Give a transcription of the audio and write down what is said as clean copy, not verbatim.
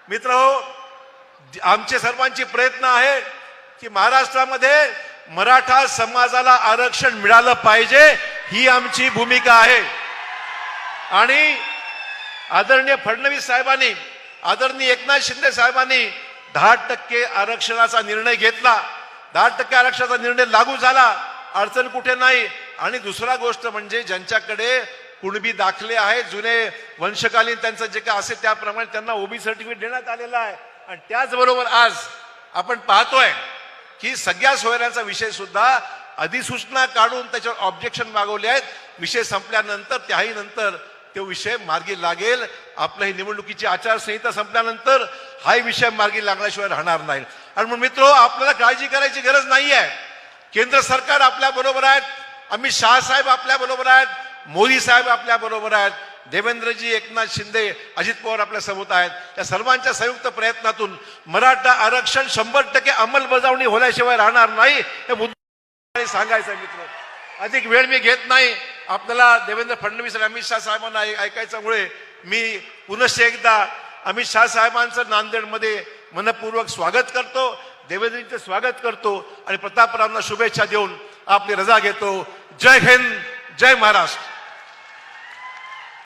मित्रहो, आमचे सर्वांचे प्रयत्न आहे की महाराष्ट्रामध्ये मराठा समाजाला आरक्षण मिळालं पाहिजे, ही आमची भूमिका आहे। आणि आदरणीय फडणवीस साहेबांनी, आदरणीय एकनाथ शिंदे साहेबांनी 10% आरक्षणाचा निर्णय घेतला। 10% आरक्षणाचा निर्णय लागू झाला, अडचण कुठे नाही। आणि दुसरा गोष्ट म्हणजे ज्यांच्याकडे कुणबी दाखले आहेत, जुने वंशकालीन त्यांचं जे काय असेल त्याप्रमाणे त्यांना ओबी सर्टिफिकेट देण्यात आलेलं आहे। आणि त्याचबरोबर आज आपण पाहतोय की सगळ्या सोयऱ्यांचा विषय सुद्धा अधिसूचना काढून त्याच्यावर ऑब्जेक्शन मागवले आहेत। विषय संपल्यानंतर त्याही नंतर तो विषय मार्गी लागेल। आपल्या ही निवडणुकीची आचारसंहिता संपल्यानंतर हा विषय मार्गी लागल्याशिवाय राहणार नाही। आणि म्हणून मित्रो, आपल्याला काळजी करायची गरज नाही आहे। केंद्र सरकार आपल्या बरोबर आहेत, अमित शहा साहेब आपल्या बरोबर आहेत, मोदी साहेब आपल्या बरोबर आहेत, देवेंद्रजी, एकनाथ शिंदे, अजित पवार आपल्या सोबत आहेत। या सर्वांच्या संयुक्त प्रयत्नातून मराठा आरक्षण 100% अंमलबजावणी होण्याशिवाय राहणार नाही, हे मुद्दा सांगायचं मित्र। अधिक वेळ मी घेत नाही। आपल्याला देवेंद्र फडणवीस आणि अमित शहा साहेबांना ऐकायच्यामुळे मी पुनश्च एकदा अमित शहा साहेबांचं नांदेडमध्ये मनपूर्वक स्वागत करतो, देवेंद्रजींचं स्वागत करतो आणि प्रतापरावांना शुभेच्छा देऊन आपली रजा घेतो। जय हिंद, जय महाराष्ट्र।